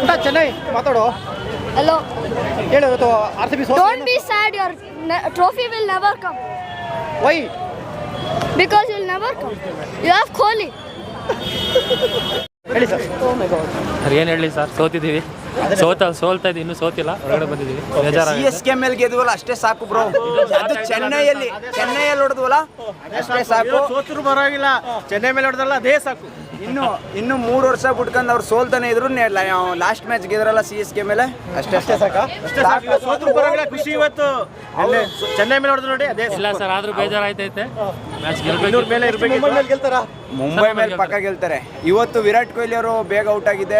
ಪುಟ ಚೆನ್ನೈ ಮಾತಾಡು. Hello. ಹೇಳು ಇವತ್ತು RCB ಸೋತು. Don't be sad. Your trophy will never come. Why? Because it will never come. You have Kohli. ಹೇಳಿ sir. Sir ಏನು ಹೇಳಿ ಸರ್, ಸೋತಿದ್ದೀವಿ. ಸೋಲ್ತಾ ಇದ್ದೀವಿ, ಇನ್ನೂ ಸೋತಿಲ್ಲ, ಹೊರಗಡೆ ಬಂದಿದ್ದೀವಿ. CSK ಮೇಲೆ ಗೆದ್ವಲ್ಲ ಅಷ್ಟೇ ಸಾಕು ಬ್ರೋ. ಅದು ಚೆನ್ನೈಯಲ್ಲಿ ಹೊಡೆದ್ವಲ್ಲ ಅಷ್ಟೇ ಸಾಕು. ಸೋತರು ಪರವಾಗಿಲ್ಲ, ಚೆನ್ನೈ ಮೇಲೆ ಹೊಡೆದಲ್ಲ ಅದೇ ಸಾಕು. ಇನ್ನು 3 ವರ್ಷ ಬಿಟ್ಕೊಂಡು ಅವ್ರು ಸೋಲ್ತಾನೆ ಇದ್ರು. ಲಾಸ್ಟ್ ಮ್ಯಾಚ್ ಗೆದ್ರಲ್ಲ CSK ಮೇಲೆ ಅಷ್ಟೇ ಸಾಕು. ಸೋತರು ಪರವಾಗಿಲ್ಲ, ಖುಷಿ ಇವತ್ತು. ಅಲ್ಲೇ ಚೆನ್ನೈ ಮೇಲೆ ಹೊಡೆದ್ರು ನೋಡಿ ಅದೇ ಇಲ್ಲ ಸರ್, ಆದ್ರೂ ಬೇಜಾರಾಯ್ತೈತೆ. ಮ್ಯಾಚ್ ಮೇಲೆ ಗೆಲ್ತಾರ. ಮುಂಬೈ ಮೇಲೆ ಪಕ್ಕ ಗೆಲ್ತಾರೆ. ಇವತ್ತು ವಿರಾಟ್ ಕೊಹ್ಲಿ ಅವರು ಬೇಗ ಔಟ್ ಆಗಿದೆ.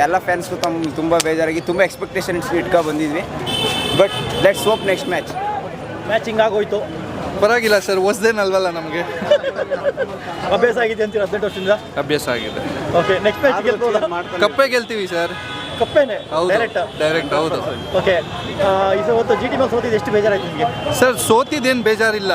ಎಲ್ಲ ಫ್ಯಾನ್ಸ್ಗೂ ತುಂಬ ಬೇಜಾರಾಗಿ ತುಂಬ ಎಕ್ಸ್ಪೆಕ್ಟೇಷನ್ಸ್ ಇಟ್ಕೊಂಡು ಬಂದಿದ್ವಿ. But let's hope next match ಹಿಂಗಾಗೋಯ್ತು. ಪರವಾಗಿಲ್ಲ ಸರ್, ಹೊಸದೇನಲ್ವಲ್ಲ ನಮಗೆ. ಅಭ್ಯಾಸ ಆಗಿದೆ ಅಂತೀರ 18 ವರ್ಷದಿಂದ? ಅಭ್ಯಾಸ ಆಗಿದೆ. ಓಕೆ, ನೆಕ್ಸ್ಟ್ ಮ್ಯಾಚ್ ಗೆಲ್ಬೋದಾ? ಕಪ್ಪೇ ಗೆಲ್ತೀವಿ ಸರ್. ಕಪ್ಪೇನೆ ಡೈರೆಕ್ಟ್ ಹೌದು. ಓಕೆ, ಇವತ್ತು GT ಮೇಲೆ ಸೋತಿದ್ದು ಎಷ್ಟು ಬೇಜಾರಾಯ್ತು ನಿಮಗೆ? ಸರ್ ಸೋತಿದ್ದೇನು ಬೇಜಾರಿಲ್ಲ.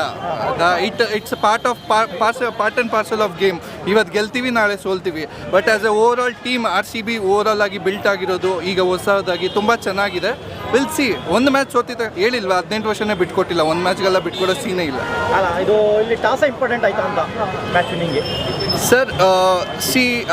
It's part and parcel of game. ಇವತ್ತು ಗೆಲ್ತೀವಿ, ನಾಳೆ ಸೋಲ್ತೀವಿ. But as a overall team RCB over ಆಗಿ ಬಿಲ್ಟ್ ಆಗಿರೋದು ಈಗ ಹೊಸದಾಗಿ ತುಂಬ ಚೆನ್ನಾಗಿದೆ. Will see. ಒಂದು ಮ್ಯಾಚ್ ಸೋತಿದ್ದೆ ಹೇಳಿಲ್ವಾ, 18 ವರ್ಷನೇ ಬಿಟ್ಕೊಟ್ಟಿಲ್ಲ. ಒಂದು ಮ್ಯಾಚ್ಗೆಲ್ಲ ಬಿಟ್ಕೊಡೋ ಸೀನೇ ಇಲ್ಲ. ಅಲ್ಲ, ಇದು ಇಲ್ಲಿ ಟಾಸ್ ಇಂಪಾರ್ಟೆಂಟ್ ಆಯ್ತಾ ಅಂತ ಮ್ಯಾಚ್ ವಿನ್ನಿಂಗ್ಗೆ? ಸರ್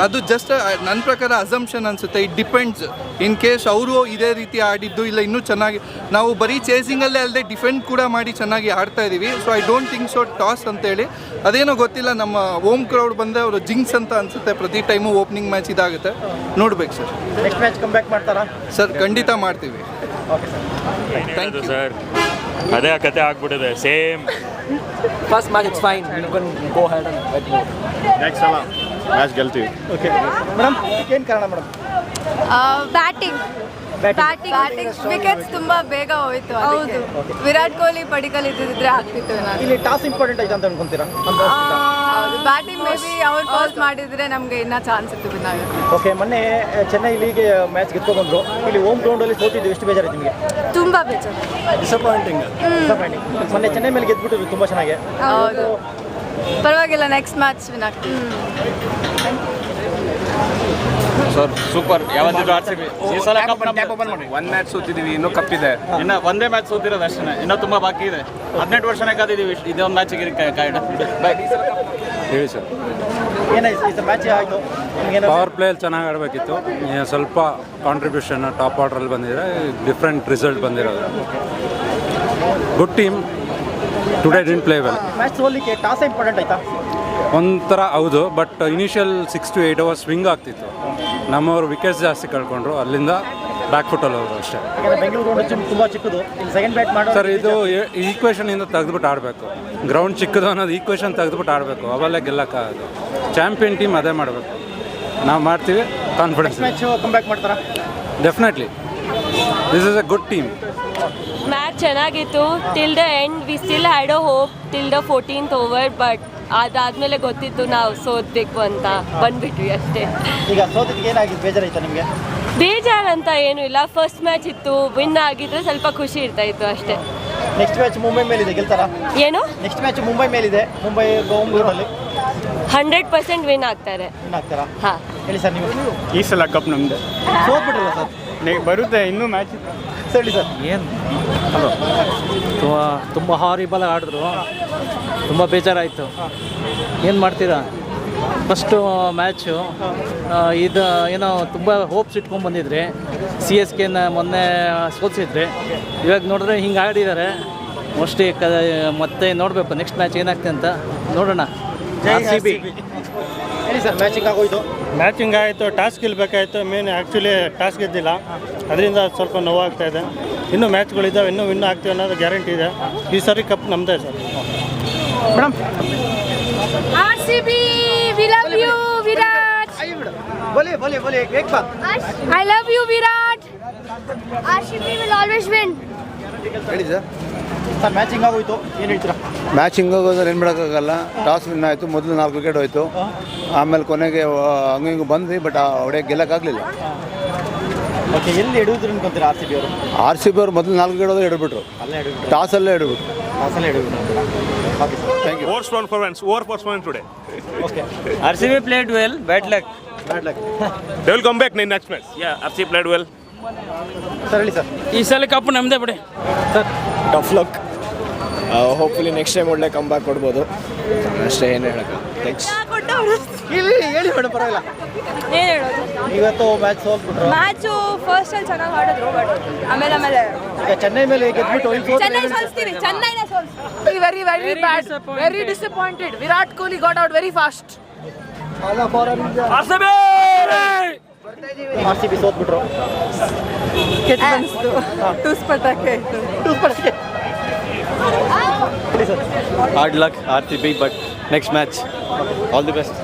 ಅದು ಜಸ್ಟ್ ನನ್ನ ಪ್ರಕಾರ ಅಸಂಪ್ಷನ್ ಅನಿಸುತ್ತೆ. It depends. ಇನ್ ಕೇಸ್ ಅವರು ಇದೇ ರೀತಿ ಆಡಿದ್ದು ಇಲ್ಲ ಇನ್ನೂ ಚೆನ್ನಾಗಿ, ನಾವು ಬರೀ ಚೇಸಿಂಗಲ್ಲೇ ಅಲ್ಲದೆ ಡಿಫೆಂಡ್ ಕೂಡ ಮಾಡಿ ಚೆನ್ನಾಗಿ ಆಡ್ತಾ ಇದ್ದೀವಿ. So I don't think so toss ಅಂತೇಳಿ. ಅದೇನೋ ಗೊತ್ತಿಲ್ಲ, ನಮ್ಮ ಹೋಮ್ ಕ್ರೌಡ್ ಬಂದರೆ ಅವರು ಜಿಂಕ್ಸ್ ಅಂತ ಅನಿಸುತ್ತೆ. ಪ್ರತಿ ಟೈಮು ಓಪನಿಂಗ್ ಮ್ಯಾಚ್ ಇದಾಗುತ್ತೆ, ನೋಡ್ಬೇಕು ಸರ್. ನೆಕ್ಸ್ಟ್ ಮ್ಯಾಚ್ ಕಮ್ ಬ್ಯಾಕ್ ಮಾಡ್ತಾರಾ ಸರ್? ಖಂಡಿತ ಮಾಡ್ತೀವಿ. Okay sir, thank you sir. ಅದೇ ಕತೆ ಆಗ್ಬಿಟ್ಟಿದೆ same. First match it's fine. You can go head and get more. Next ಸಲ ಮ್ಯಾಚ್ ಗೆಲ್ತೀವಿ. ಓಕೆ ಮೇಡಮ್, ಏನು ಕಾರಣ ಮೇಡಮ್? ಬ್ಯಾಟಿಂಗ್ ವಿಕೆಟ್ಸ್ ತುಂಬಾ ಬೇಗ ಹೋಯ್ತು. ಹೌದು, ವಿರಾಟ್ ಕೊಹ್ಲಿ ಪಡಿಕಲ್ ಇದ್ದಿದ್ರೆ ಆಗ್ತಿತ್ತು. ಇಲ್ಲಿ ಟಾಸ್ ಇಂಪಾರ್ಟೆಂಟ್ ಆಯ್ತು ಅಂತ ಅನ್ಕೊಂತೀರಾ? ಬ್ಯಾಟಿಂಗ್ ಮೇ ಬಿ ಅವ್ರು ಫಸ್ಟ್ ಮಾಡಿದ್ರೆ ನಮ್ಗೆ ಇನ್ನೂ ಚಾನ್ಸ್ ಇತ್ತು ವಿನ್ ಆಗುತ್ತೆ. ಓಕೆ, ಮೊನ್ನೆ ಚೆನ್ನೈ ಲೀಗ್ ಮ್ಯಾಚ್ ಗೆದ್ಕೊಂಡು ಬಂದ್ರು. ಇಲ್ಲಿ ಹೋಮ್ ಗ್ರೌಂಡಲ್ಲಿ ಸೋತಿದ್ದು ಎಷ್ಟು ಬೇಜಾರಾಯ್ತು ನಿಮಗೆ? ತುಂಬಾ ಬೇಜಾರು. ಡಿಸಪಾಯಿಂಟಿಂಗ್. ಮೊನ್ನೆ ಚೆನ್ನೈ ಮೇಲೆ ಗೆದ್ಬಿಟ್ಟು ತುಂಬ ಚೆನ್ನಾಗಿ. ಹೌದು, ಪರವಾಗಿಲ್ಲ, ನೆಕ್ಸ್ಟ್ ಮ್ಯಾಚ್ ವಿನ್ ಆಗ್ತೀವಿ. Sir super. ಯಾವತ್ತಿಗೂ RCB ಈ ಸಲ ಕಪ್ ಒಂದು ಮ್ಯಾಚ್ ಸೋತಿದ್ದೀವಿ, ಇನ್ನೂ ಕಪ್ಪಿದೆ. ಇನ್ನು ಒಂದೇ ಮ್ಯಾಚ್ ಸೋತಿರೋದು ಅಷ್ಟೇ, ಇನ್ನೂ ತುಂಬ ಬಾಕಿ ಇದೆ. 18 ವರ್ಷನೇ ಕಾದಿದ್ದೀವಿ. ಇದೊಂದು ಮ್ಯಾಚಿಗೆ ಕಾಯ್ಡ. ಹೇಳಿ ಸರ್. ಏನಾಯ್ತು ಈ ಮ್ಯಾಚ್ ಆಯಿತು? ಪವರ್ ಪ್ಲೇಯಲ್ಲಿ ಚೆನ್ನಾಗಿ ಆಡಬೇಕಿತ್ತು. ಸ್ವಲ್ಪ ಕಾಂಟ್ರಿಬ್ಯೂಷನ್ ಟಾಪ್ ಆರ್ಡ್ರಲ್ಲಿ ಬಂದಿದ್ರೆ ಡಿಫ್ರೆಂಟ್ ರಿಸಲ್ಟ್ ಬಂದಿರೋದು. Good team. Today didn't play well. Match ಸೋಲಿಕ್ಕೆ ಟಾಸ್ ಇಂಪಾರ್ಟೆಂಟ್ ಆಯ್ತಾ? ಒಂಥರ ಹೌದು, but initial 6 to 8 hours swing ಆಗ್ತಿತ್ತು. ನಮ್ಮವರು ವಿಕೆಟ್ಸ್ ಜಾಸ್ತಿ ಕಳ್ಕೊಂಡ್ರು, ಅಲ್ಲಿಂದ ಬ್ಯಾಕ್ ಫುಟಲ್ಲಿ ಹೋದ್ರು ಅಷ್ಟೇ. ಬೆಂಗಳೂರು ಗ್ರೌಂಡ್ ತುಂಬ ಚಿಕ್ಕದು, ಸೆಕೆಂಡ್ ಬ್ಯಾಟ್ ಮಾಡೋ ಸರ್ ಇದು ಈಕ್ವೇಷನಿಂದ ತೆಗೆದುಬಿಟ್ಟು ಆಡಬೇಕು. ಗ್ರೌಂಡ್ ಚಿಕ್ಕದು ಅನ್ನೋದು ಈಕ್ವೇಷನ್ ತೆಗೆದುಬಿಟ್ಟು ಆಡಬೇಕು, ಅವೆಲ್ಲ ಗೆಲ್ಲಕ್ಕಾಗೋದು. ಚಾಂಪಿಯನ್ ಟೀಮ್ ಅದೇ ಮಾಡಬೇಕು. ನಾವು ಮಾಡ್ತೀವಿ, ಕಾನ್ಫಿಡೆನ್ಸ್. ಮ್ಯಾಚ್ ಕಮ್ ಬ್ಯಾಕ್ ಮಾಡ್ತಾರಾ? Definitely. This is a good team. Match ಚೆನ್ನಾಗಿತ್ತು. Till the end we still had a hope till the 14th over. But ಅದಾದಮೇಲೆ ಗೊತ್ತಿತ್ತು ನಾವು ಸೋತ್ಬೇಕು ಅಂತ, ಬಂದ್ಬಿಟ್ವಿ ಅಷ್ಟೇ. ಈಗ ಸೋತಿದ್ಗೆ ಏನಾಗಿತ್ತು? ಬೇಜಾರಾಯ್ತಾ ನಿಮಗೆ? ಬೇಜಾರಂತ ಏನೂ ಇಲ್ಲ. ಫಸ್ಟ್ ಮ್ಯಾಚ್ ಇತ್ತು, ವಿನ್ ಆಗಿದ್ರೆ ಸ್ವಲ್ಪ ಖುಷಿ ಇರ್ತಾ ಇತ್ತು ಅಷ್ಟೇ. ನೆಕ್ಸ್ಟ್ ಮ್ಯಾಚ್ ಮುಂಬೈ ಮೇಲಿದೆ, ಗೆಲ್ತಾರಾ? ಏನು? ನೆಕ್ಸ್ಟ್ ಮ್ಯಾಚ್ ಮುಂಬೈ ಮೇಲಿದೆ. ಮುಂಬೈ ಹೋಮ್ ಗ್ರೌಂಡಲ್ಲಿ 100% ವಿನ್ ಆಗ್ತಾರೆ. ವಿನ್ ಆಗ್ತಾರಾ? ಹಾಂ, ಹೇಳಿ ಸರ್. ನೀವು ಈ ಸಲ ಕಪ್ ನಮ್ದು. ಸೋತ್ಬಿಟ್ರಲ್ಲ ಸರ್? ಬರುತ್ತೆ, ಇನ್ನೂ ಮ್ಯಾಚ್. ಹೇಳಿ ಸರ್. ಏನು ತುಂಬ ಹಾರಿಬಲ್ ಆಡಿದ್ರು, ತುಂಬ ಬೇಜಾರಾಯಿತು. ಏನು ಮಾಡ್ತೀರಾ? ಫಸ್ಟು ಮ್ಯಾಚು ಇದು ಏನೋ ತುಂಬ ಹೋಪ್ಸ್ ಇಟ್ಕೊಂಡು ಬಂದಿದ್ರಿ. CSKನ ಮೊನ್ನೆ ಸೋಲಿಸಿದ್ರಿ, ಇವಾಗ ನೋಡಿದ್ರೆ ಹಿಂಗೆ ಆಡಿದ್ದಾರೆ. ಮೋಸ್ಟ್ಲಿ ಮತ್ತೆ ನೋಡಬೇಕು ನೆಕ್ಸ್ಟ್ ಮ್ಯಾಚ್ ಏನಾಗ್ತದೆ ಅಂತ ನೋಡೋಣ. RCB. ಹೇಳಿ ಸರ್, ಮ್ಯಾಚಿಂಗ್ ಆಗೋಯ್ತು. ಮ್ಯಾಚಿಂಗ್ ಆಯಿತು, ಟಾಸ್ ಗೆಲ್ಲಬೇಕಾಯಿತು. ಮೇನ್ ಆ್ಯಕ್ಚುಲಿ ಟಾಸ್ ಗೆದ್ದಿಲ್ಲ, ಅದರಿಂದ ಸ್ವಲ್ಪ ನೋವಾಗ್ತಾ ಇದೆ. ಇನ್ನೂ ಮ್ಯಾಚ್ಗಳಿದ್ದಾವೆ, ಇನ್ನೂ ವಿನ್ ಆಗ್ತೀವಿ ಅನ್ನೋದು ಗ್ಯಾರಂಟಿ ಇದೆ. ಈ ಸಾರಿ ಕಪ್ ನಮ್ಮದೇ sir. Madam, RCB, we love you, Virat. बोले एक बात. I love you, Virat. RCB will always win. ಹೇಳಿ ಸರ್. ಸರ್, ಮ್ಯಾಚಿಂಗ್ ಆಗೋಯ್ತು, ಏನು ಹೇಳ್ತೀರಾ? ಮ್ಯಾಚಿಂಗ್ ಆಗೋದ್ರೆ ಏನು ಮಾಡೋಕ್ಕಾಗಲ್ಲ. ಟಾಸ್ ವಿನ್ ಆಯಿತು, ಮೊದಲು 4 ವಿಕೆಟ್ ಹೋಯಿತು. ಆಮೇಲೆ ಕೊನೆಗೆ ಹಂಗೆ ಬಂದ್ವಿ, ಬಟ್ ಹೊಡೆಯಕ್ಕೆ ಗೆಲ್ಲಕ್ಕಾಗಲಿಲ್ಲ. ಓಕೆ, ಎಲ್ಲಿ ಹಿಡಿದ್ರು ಅನ್ಕೊಂತೀರಾ RCB ಅವರು? RCB ಅವರು ಮೊದಲು 4 ವಿಕೆಟ್ ಹೋದ್ರೆ ಹಿಡಿಬಿಟ್ರು, ಟಾಸಲ್ಲೇ ಹಿಡಿಬಿಟ್ರು. Okay sir, thank you. Worst performance today. Okay. RCB played well, bad luck. They will come back in next match. Yeah, RC played well. Sir ಹೇಳಿ ಸರ್. ಈ ಸಲ ಕಪ್ ನಮ್ಮದೇ ಬಿಡಿ. Sir tough luck. Hopefully next time ಒಳ್ಳೆ come back ಕೊಡ್ಬೋದು ಅಷ್ಟೇ, ಏನು ಹೇಳಕ್ಕೆ. ಥ್ಯಾಂಕ್ಸ್. ಹೇಳಿ ಮೇಡಮ್, ಪರವಾಗಿಲ್ಲ. ಏನು ಹೇಳೋದು, ಇವತ್ತು ಮ್ಯಾಚ್ ಸೋಲ್ಬಿಟ್ರು. ಮ್ಯಾಚು ಫಸ್ಟಲ್ಲಿ ಚೆನ್ನಾಗಿ ಆಡಿದ್ರು, ಬಟ್ ಆಮೇಲೆ ಈಗ ಚೆನ್ನೈ ಮೇಲೆ ಗೆದ್ಬಿಟ್ಟು ಚೆನ್ನೈ ಸೋಲ್ಸ್ತೀವಿ, ಚೆನ್ನೈನೇ ಸೋಲ್ಸ್ತೀವಿ. Very bad, very disappointed. Virat Kohli got out very fast. RCB ಸೋತ್ಬಿಟ್ರು. ಕೆಟ್ಟ ಅನಿಸ್ತು, ಟೂಸ್ ಪಟಾಕೆ ಆಯಿತು. Hard luck RCB, but next match all the best.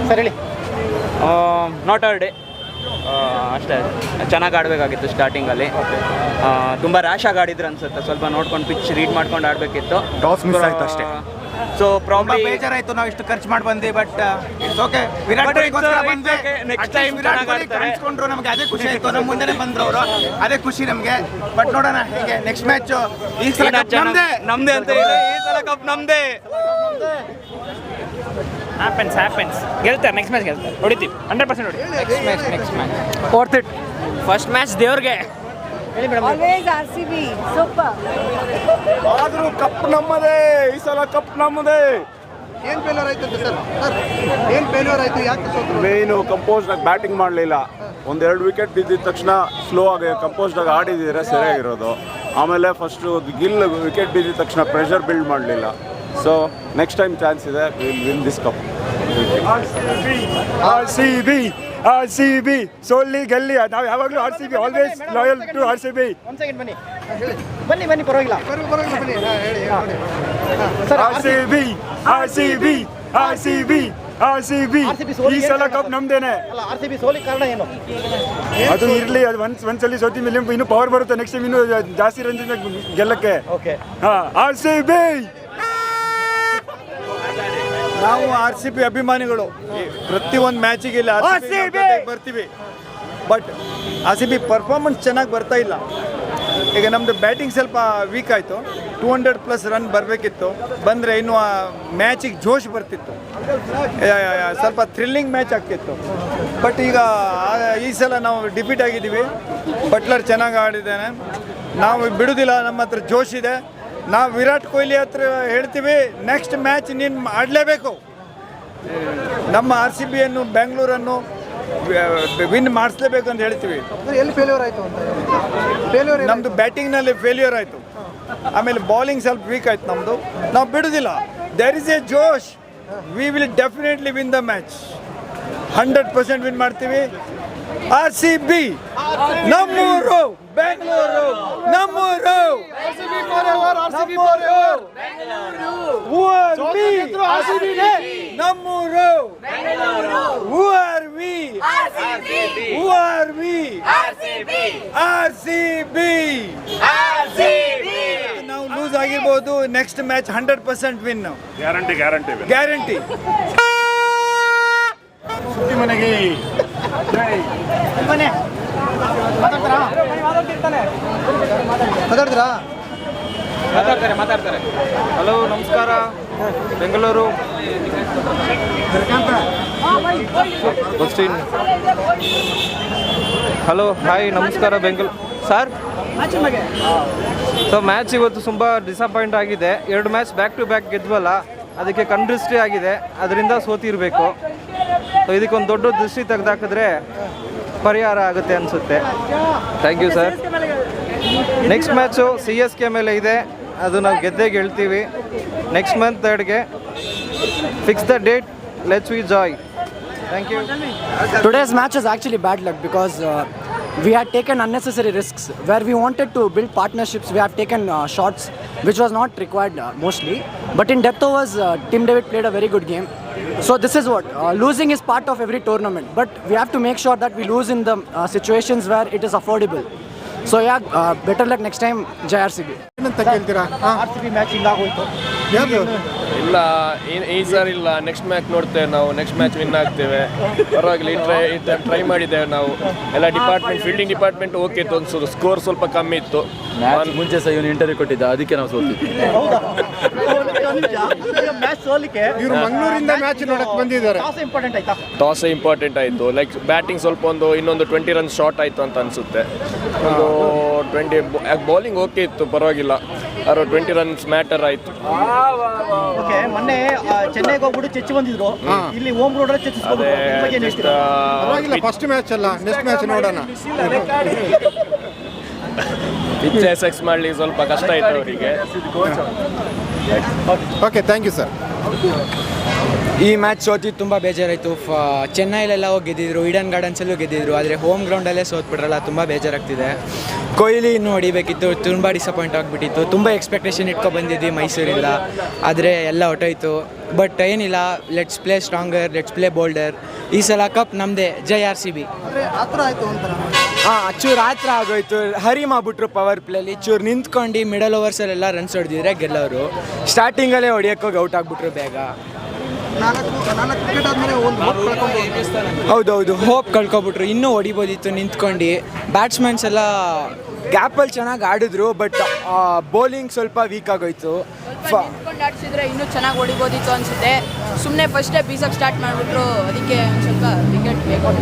Sir ಹೇಳಿ. ನಾಟ್ ಆರ್ ಡೇ ಅಷ್ಟೇ, ಚೆನ್ನಾಗಿ ಆಡಬೇಕಾಗಿತ್ತು ಸ್ಟಾರ್ಟಿಂಗಲ್ಲಿ. ತುಂಬ ರ್ಯಾಶಾಗಿ ಆಡಿದ್ರು ಅನ್ಸುತ್ತೆ, ಸ್ವಲ್ಪ ನೋಡ್ಕೊಂಡು ಪಿಚ್ ರೀಡ್ ಮಾಡ್ಕೊಂಡು ಆಡಬೇಕಿತ್ತು. ಟಾಸ್ ಮಿಸ್ ಆಯ್ತು ಅಷ್ಟೇ. ಸೊ ಪ್ರಾಬ್ಲಮ್ ಬೇಜಾರಾಯ್ತು, ನಾವು ಇಷ್ಟು ಖರ್ಚು ಮಾಡಿ ಬಂದ್ವಿ, ಬಟ್ ಇಟ್ಸ್ ಓಕೆ. ವಿರಾಟ್ ಕೊಹ್ಲಿಗೋಸ್ಕರ ಬಂದ್ವಿ. ನೆಕ್ಸ್ಟ್ ಟೈಮ್ ವಿರಾಟ್ ಕೊಹ್ಲಿ ಕಾಣಿಸ್ಕೊಂಡ್ರು, ನಮಗೆ ಅದೇ ಖುಷಿ ಆಯ್ತು. ನಮ್ಮ ಮುಂದೆನೇ ಬಂದ್ರು ಅವರು, ಅದೇ ಖುಷಿ ನಮಗೆ. ಬಟ್ ನೋಡೋಣ ಹೇಗೆ ನೆಕ್ಸ್ಟ್ ಮ್ಯಾಚ್. ಈ ಸಲ ನಮ್ದೇ ಅಂತ ಹೇಳಿ, ಈ ಸಲ ಕಪ್ ನಮ್ದೇ. ಹ್ಯಾಪನ್ಸ್ ಗೆಲ್ತಾರೆ, ನೆಕ್ಸ್ಟ್ ಮ್ಯಾಚ್ ಗೆಲ್ತಾರೆ, ಹೊಡಿತೀವಿ 100% ಹೊಡಿ. Next match fourth it. First match ದೇವ್ರಿಗೆ. ಹೇಳಿ ಮೇಡಮ್. Always RCB super. ಆದರೂ ಕಪ್ ನಮ್ಮದೇ, ಈ ಸಲ ಕಪ್ ನಮ್ಮದೇ. ಏನು ಫೇಲ್ಯೂರ್ ಆಯ್ತು ಸರ್? ಏನು ಫೇಲ್ಯೂರ್ ಆಯಿತು, ಯಾಕೆ ಸೋತ್ರು? ಮೇನು ಕಂಪೋಸ್ಡಾಗಿ ಬ್ಯಾಟಿಂಗ್ ಮಾಡಲಿಲ್ಲ. ಒಂದೆರಡು ವಿಕೆಟ್ ಬಿದ್ದಿದ ತಕ್ಷಣ ಸ್ಲೋ ಆಗಿ ಕಂಪೋಸ್ಡಾಗಿ ಆಡಿದಿದ್ರೆ ಸರಿಯಾಗಿರೋದು. ಆಮೇಲೆ ಫಸ್ಟು ಗಿಲ್ ವಿಕೆಟ್ ಬಿದ್ದಿದ ತಕ್ಷಣ ಪ್ರೆಷರ್ ಬಿಲ್ಡ್ ಮಾಡಲಿಲ್ಲ. ಸೊ ನೆಕ್ಸ್ಟ್ ಟೈಮ್ ಚಾನ್ಸ್ ಇದೆ, will win this cup. RCB ಸೋಲಿ ಗೆಲ್ಲಿ, ನಾವು ಯಾವಾಗಲೂ RCB, always loyal to RCB. ಒಂದು ಸೆಕೆಂಡ್ ಬನ್ನಿ ಪರವಾಗಿಲ್ಲ. RCB ಈ ಸಲ ಕಪ್ ನಮ್ದೇನೆ. ಅಲ್ಲ, RCB ಸೋಲಿಗೆ ಕಾರಣ ಏನು? ಅದು ಇರಲಿ, ಅದು ಒಂದ್ಸಲಿ ಸೋತಿ ಮೇಲೆ ಇನ್ನೂ ಪವರ್ ಬರುತ್ತೆ, ನೆಕ್ಸ್ಟ್ ಟೈಮ್ ಇನ್ನೂ ಜಾಸ್ತಿ ರನ್ ಗೆಲ್ಲಕ್ಕೆ. ಓಕೆ. RCB. ನಾವು RCB ಅಭಿಮಾನಿಗಳು. ಪ್ರತಿಯೊಂದು ಮ್ಯಾಚಿಗೆ ಇಲ್ಲಿ RCB ಬರ್ತೀವಿ. ಬಟ್ RCB ಪರ್ಫಾರ್ಮೆನ್ಸ್ ಚೆನ್ನಾಗಿ ಬರ್ತಾ ಇಲ್ಲ. ಈಗ ನಮ್ಮದು ಬ್ಯಾಟಿಂಗ್ ಸ್ವಲ್ಪ ವೀಕ್ ಆಯಿತು. 200+ ರನ್ ಬರಬೇಕಿತ್ತು, ಬಂದರೆ ಇನ್ನೂ ಆ ಮ್ಯಾಚಿಗೆ ಜೋಶ್ ಬರ್ತಿತ್ತು, ಸ್ವಲ್ಪ ಥ್ರಿಲ್ಲಿಂಗ್ ಮ್ಯಾಚ್ ಆಗ್ತಿತ್ತು. ಬಟ್ ಈಗ ಈ ಸಲ ನಾವು ಡಿಫೀಟ್ ಆಗಿದ್ದೀವಿ. ಬಟ್ಲರ್ ಚೆನ್ನಾಗಿ ಆಡಿದ್ದಾನೆ, ನಾವು ಬಿಡೋದಿಲ್ಲ, ನಮ್ಮ ಹತ್ರ ಜೋಶ್ ಇದೆ. ನಾವು ವಿರಾಟ್ ಕೊಹ್ಲಿ ಹತ್ರ ಹೇಳ್ತೀವಿ, ನೆಕ್ಸ್ಟ್ ಮ್ಯಾಚ್ ನೀನು ಆಡಲೇಬೇಕು. ನಮ್ಮ RCBಯನ್ನು, ಬೆಂಗಳೂರನ್ನು ವಿನ್ ಮಾಡಿಸ್ಲೇಬೇಕು ಅಂತ ಹೇಳ್ತೀವಿ. ಎಲ್ಲಿ ಫೇಲ್ಯೂರ್ ಆಯಿತು ಅಂತ? ನಮ್ಮದು ಬ್ಯಾಟಿಂಗ್ನಲ್ಲಿ ಫೇಲ್ಯೂರ್ ಆಯಿತು, ಆಮೇಲೆ ಬೌಲಿಂಗ್ ಸ್ವಲ್ಪ ವೀಕ್ ಆಯ್ತು ನಮ್ಮದು. ನಾವು ಬಿಡೋದಿಲ್ಲ, ದೇರ್ ಇಸ್ ಎ ಜೋಶ್. We will definitely win the match, 100% win ಮಾಡ್ತೀವಿ. RCB ನಮ್ಮೂರು, ಬೆಂಗಳೂರು ನಮ್ಮೂರು. ನಮ್ಮೂರು. RCB. ನಾವು ಲೂಸ್ ಆಗಿರ್ಬೋದು, ನೆಕ್ಸ್ಟ್ ಮ್ಯಾಚ್ 100% ವಿನ್. ಗ್ಯಾರಂಟಿ. ಸುದ್ದಿ ಮನೆಗೆ ಮಾತಾಡ್ತಾರೆ. ಹಲೋ, ನಮಸ್ಕಾರ ಬೆಂಗಳೂರು. ಹಲೋ, ಹಾಯ್, ನಮಸ್ಕಾರ ಬೆಂಗಳೂರು ಸರ್. ಸೊ ಮ್ಯಾಚ್ ಇವತ್ತು ತುಂಬ ಡಿಸಪಾಯಿಂಟ್ ಆಗಿದೆ. 2 ಮ್ಯಾಚ್ ಬ್ಯಾಕ್ ಟು ಬ್ಯಾಕ್ ಗೆದ್ವಲ್ಲ, ಅದಕ್ಕೆ ಕಣ್ದೃಷ್ಟಿ ಆಗಿದೆ, ಅದರಿಂದ ಸೋತಿರಬೇಕು. ಸೊ ಇದಕ್ಕೊಂದು ದೊಡ್ಡ ದೃಷ್ಟಿ ತೆಗೆದಾಕಿದ್ರೆ ಪರಿಹಾರ ಆಗುತ್ತೆ ಅನಿಸುತ್ತೆ. Thank you sir. Next match CSK ಮೇಲೆ ಇದೆ, ಅದು ನಾವು ಗೆದ್ದೇ ಗೆಲ್ತೀವಿ. Next month 3rd fix the date, let's we joy. Thank you. Today's match is actually bad luck because we had taken unnecessary risks. Where we wanted to build partnerships, we have taken shots which was not required mostly. But in depth overs, Team David played a very good game. So this is what losing is part of every tournament. But we have to make sure that we lose in the situations where it is affordable. So yeah, better luck next time, Jai RCB. RCB match ಹಿಂಗಾಗೋಯ್ತು. ಇಲ್ಲ, ಈ ಸಾರಿ ಇಲ್ಲ, next match ನೋಡ್ತೇವೆ ನಾವು. Next match win ಆಗ್ತೇವೆ, ಪರವಾಗಿಲ್ಲ. Try ಮಾಡಿದ್ದೇವೆ ನಾವು ಎಲ್ಲ ಡಿಪಾರ್ಟ್ಮೆಂಟ್, ಫೀಲ್ಡಿಂಗ್ ಡಿಪಾರ್ಟ್ಮೆಂಟ್ ಓಕೆ ಇತ್ತು ಅನ್ಸೋದು. ಸ್ಕೋರ್ ಸ್ವಲ್ಪ ಕಮ್ಮಿ ಇತ್ತು. ಮುಂಚೆ ಸಹ ಇವನು ಇಂಟರ್ವ್ಯೂ ಕೊಟ್ಟಿದ್ದ, ಅದಕ್ಕೆ ನಾವು ಸೋತಿದ್ವಿ. ಮ್ಯಾಚ್ ಸೋಲಿಕೆ ಇವರು ಮಂಗಳೂರಿಂದ ಮ್ಯಾಚ್ ನೋಡಕ್ ಬಂದಿದ್ದಾರೆ. ಇಂಪಾರ್ಟೆಂಟ್ ಆಯ್ತಾ? ಟಾಸೇ ಇಂಪಾರ್ಟೆಂಟ್ ಆಯಿತು. ಲೈಕ್ ಬ್ಯಾಟಿಂಗ್ ಸ್ವಲ್ಪ ಇನ್ನೊಂದು 20 ರನ್ಸ್ ಶಾರ್ಟ್ ಆಯಿತು ಅಂತ ಅನಿಸುತ್ತೆ. ಒಂದು 20 ಬೌಲಿಂಗ್ ಓಕೆ ಇತ್ತು, ಪರವಾಗಿಲ್ಲ. 20 ರನ್ಸ್ ಮ್ಯಾಟರ್ ಆಯಿತು. ಓಕೆ, ಮೊನ್ನೆ ಚೆನ್ನೈಗೆ ಹೋಗ್ಬಿಟ್ಟು ಚೆಚ್ಚಿ ಬಂದಿದ್ರು, ಇಲ್ಲಿ ಹೋಮ್ ಗ್ರೌಂಡ್ ಅಲ್ಲಿ ಅದೇ ಫಸ್ಟ್ ಮ್ಯಾಚ್ ಅಲ್ಲ, ನೆಕ್ಸ್ಟ್ ಮ್ಯಾಚ್ ನೋಡೋಣ. ಪಿಚ್ ಎಸೆಕ್ಸ್ ಮಾಡಲಿ ಸ್ವಲ್ಪ ಕಷ್ಟ ಆಯಿತು ಅವರಿಗೆ. Okay, thank you sir. ಈ ಮ್ಯಾಚ್ ಸೋತಿದ್ದು ತುಂಬ ಬೇಜಾರಾಯಿತು. ಚೆನ್ನೈಲೆಲ್ಲ ಹೋಗಿ ಗೆದ್ದಿದ್ರು, ಈಡನ್ ಗಾರ್ಡನ್ಸಲ್ಲೂ ಗೆದ್ದಿದ್ರು, ಆದರೆ ಹೋಮ್ ಗ್ರೌಂಡಲ್ಲೇ ಸೋತ್ಬಿಟ್ರಲ್ಲ, ತುಂಬ ಬೇಜಾರಾಗ್ತಿದೆ. ಕೊಹ್ಲಿ ಇನ್ನೂ ಹೊಡಿಬೇಕಿತ್ತು, ತುಂಬ ಡಿಸಪಾಯಿಂಟ್ ಆಗಿಬಿಟ್ಟಿತ್ತು. ತುಂಬ ಎಕ್ಸ್ಪೆಕ್ಟೇಷನ್ ಇಟ್ಕೊಂಡು ಬಂದಿದ್ವಿ ಮೈಸೂರಿಂದ, ಆದರೆ ಎಲ್ಲ ಹೊಟ್ಟೋಯ್ತು. ಬಟ್ ಏನಿಲ್ಲ, let's play stronger, let's play bolder. ಈ ಸಲ ಕಪ್ ನಮ್ಮದೇ. ಜೈ RCB. ಹಾಂ, ಚೂರು ಆತ್ರ ಆಗೋಯ್ತು. ಹರಿ ಮಾಡ್ಬಿಟ್ರು ಪವರ್ ಪ್ಲೇಲಿ. ಚೂರು ನಿಂತ್ಕೊಂಡು ಮಿಡಲ್ ಓವರ್ಸಲ್ಲೆಲ್ಲ ರನ್ಸ್ ಹೊಡೆದಿದ್ರೆ ಗೆಲ್ಲೋರು. ಸ್ಟಾರ್ಟಿಂಗಲ್ಲೇ ಹೊಡಿಯೋಕ್ಕೋಗಿ ಔಟ್ ಆಗಿಬಿಟ್ರು ಬೇಗ. ಹೌದೌದು, ಹೋಪ್ ಕಳ್ಕೊಬಿಟ್ರು. ಇನ್ನೂ ಹೊಡಿಬೋದಿತ್ತು ನಿಂತ್ಕೊಂಡು. ಬ್ಯಾಟ್ಸ್ಮನ್ಸ್ ಎಲ್ಲ ಗ್ಯಾಪಲ್ಲಿ ಚೆನ್ನಾಗಿ ಆಡಿದ್ರು, ಬಟ್ ಬೌಲಿಂಗ್ ಸ್ವಲ್ಪ ವೀಕ್ ಆಗೋಯ್ತು. ನಿಂತ್ಕೊಂಡು ಆಡಿಸಿದ್ರೆ ಇನ್ನೂ ಚೆನ್ನಾಗಿ ಹೊಡಿಬೋದಿತ್ತು ಅನಿಸುತ್ತೆ. ಸುಮ್ಮನೆ ಫಸ್ಟೇ ಬೀಸಕ್ಕೆ ಸ್ಟಾರ್ಟ್ ಮಾಡಿಬಿಟ್ರು, ಅದಕ್ಕೆ ಒಂದು ಸ್ವಲ್ಪ ವಿಕೆಟ್ ಬೇಕು.